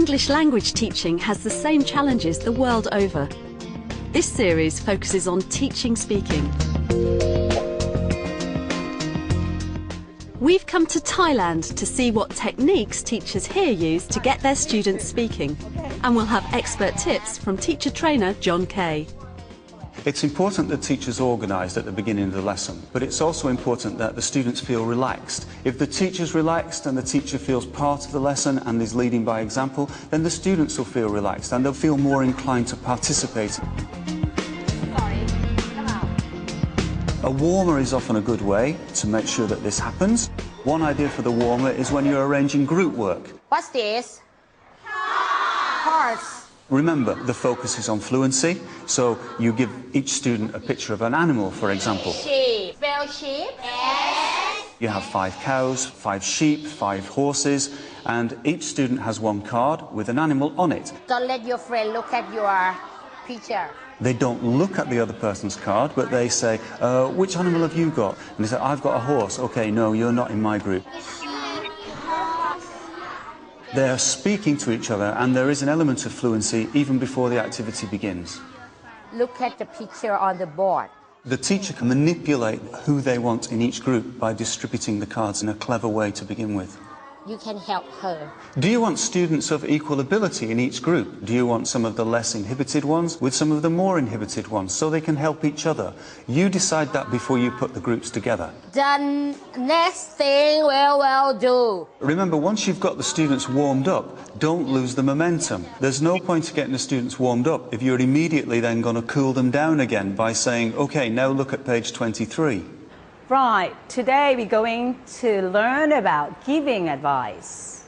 English language teaching has the same challenges the world over. This series focuses on teaching speaking. We've come to Thailand to see what techniques teachers here use to get their students speaking, and we'll have expert tips from teacher trainer John Kay. It's important that teachers are organised at the beginning of the lesson, but it's also important that the students feel relaxed. If the teacher's relaxed and the teacher feels part of the lesson and is leading by example, then the students will feel relaxed and they'll feel more inclined to participate. A warmer is often a good way to make sure that this happens. One idea for the warmer is when you're arranging group work. What's this? Horse. Remember, the focus is on fluency, so you give each student a picture of an animal, for example. Sheep. Well, sheep. Yes. You have 5 cows, 5 sheep, 5 horses, and each student has one card with an animal on it. Don't let your friend look at your picture. They don't look at the other person's card, but they say, which animal have you got? And they say, I've got a horse. OK, no, you're not in my group. They're speaking to each other, and there is an element of fluency even before the activity begins. Look at the picture on the board. The teacher can manipulate who they want in each group by distributing the cards in a clever way to begin with. You can help her. Do you want students of equal ability in each group? Do you want some of the less inhibited ones with some of the more inhibited ones so they can help each other? You decide that before you put the groups together. The next thing we will do. Remember, once you've got the students warmed up, don't lose the momentum. There's no point in getting the students warmed up if you're immediately then going to cool them down again by saying, OK, now look at page 23. Right, today we're going to learn about giving advice.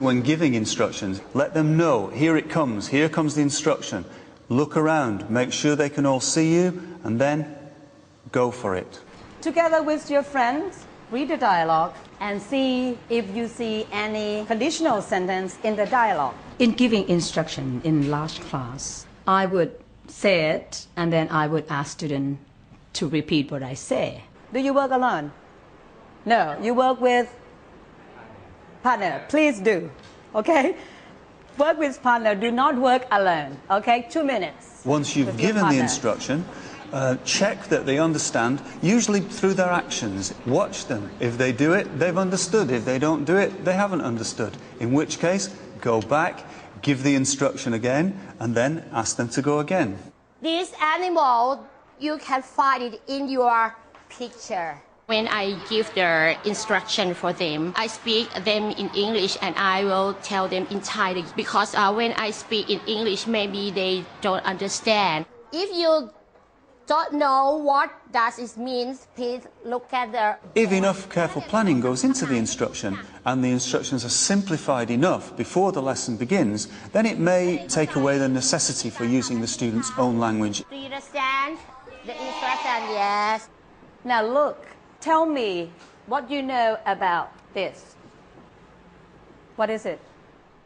When giving instructions, let them know, here it comes, here comes the instruction. Look around, make sure they can all see you, and then go for it. Together with your friends, read the dialogue and see if you see any conditional sentence in the dialogue. In giving instruction in large class, I would say it and then I would ask students to repeat what I say. Do you work alone? No, you work with partner. Please do, okay? Work with partner, do not work alone, okay? 2 minutes. Once you've given the instruction, check that they understand, usually through their actions. Watch them. If they do it, they've understood. If they don't do it, they haven't understood. In which case, go back, give the instruction again, and then ask them to go again. This animal, you can find it in your picture. When I give the instruction for them, I speak them in English and I will tell them in Thai because when I speak in English, maybe they don't understand. If you don't know what does it mean, please look at the... If enough careful planning goes into the instruction and the instructions are simplified enough before the lesson begins, then it may take away the necessity for using the student's own language. Do you understand the instruction? Yes. Now look, tell me what you know about this. What is it?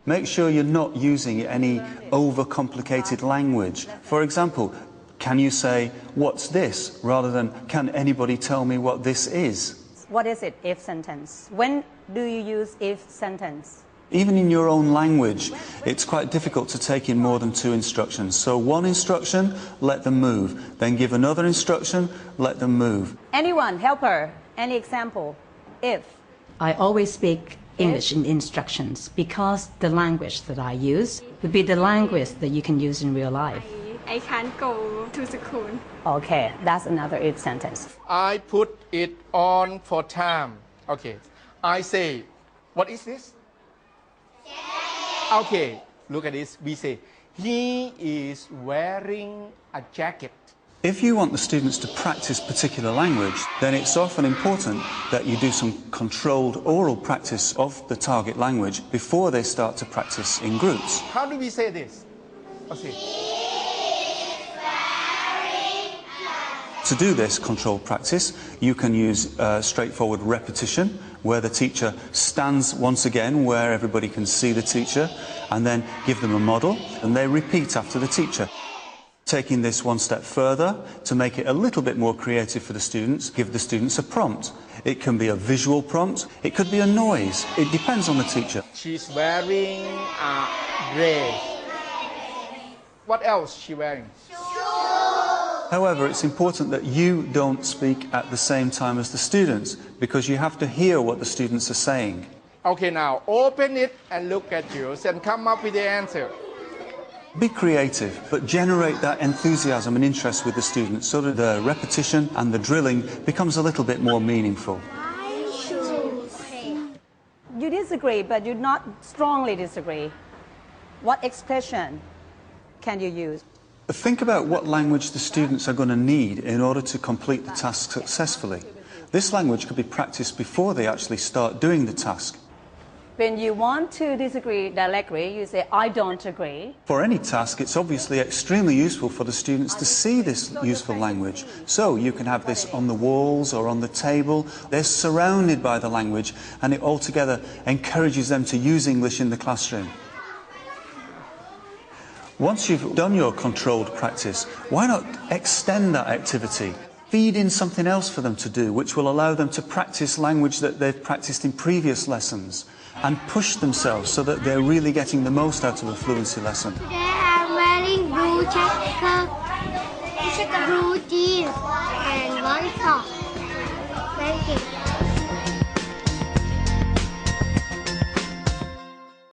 Make sure you're not using any overcomplicated language. For example, can you say, what's this, rather than, can anybody tell me what this is? What is it, if sentence? When do you use if sentence? Even in your own language, it's quite difficult to take in more than 2 instructions. So one instruction, let them move. Then give another instruction, let them move. Anyone, help her. Any example? If. I always speak English in instructions because the language that I use would be the language that you can use in real life. I can't go to school. Okay, that's another if sentence. I put it on for time. Okay. I say, what is this? Okay, look at this. We say, he is wearing a jacket. If you want the students to practice particular language, then it's often important that you do some controlled oral practice of the target language before they start to practice in groups. How do we say this? Okay. To do this controlled practice, you can use straightforward repetition, where the teacher stands once again where everybody can see the teacher, and then give them a model, and they repeat after the teacher. Taking this one step further, to make it a little bit more creative for the students, give the students a prompt. It can be a visual prompt, it could be a noise, it depends on the teacher. She's wearing a dress. What else she wearing? However, it's important that you don't speak at the same time as the students, because you have to hear what the students are saying. Okay, now open it and look at yours and come up with the answer. Be creative, but generate that enthusiasm and interest with the students so that the repetition and the drilling becomes a little bit more meaningful. You disagree, but you not strongly disagree. What expression can you use? Think about what language the students are going to need in order to complete the task successfully. This language could be practiced before they actually start doing the task. When you want to disagree directly, you say, I don't agree. For any task, it's obviously extremely useful for the students to see this useful language. So you can have this on the walls or on the table. They're surrounded by the language, and it altogether encourages them to use English in the classroom. Once you've done your controlled practice, why not extend that activity? Feed in something else for them to do, which will allow them to practice language that they've practiced in previous lessons, and push themselves so that they're really getting the most out of a fluency lesson. Today I'm wearing blue jacket, blue jeans and white socks. Thank you.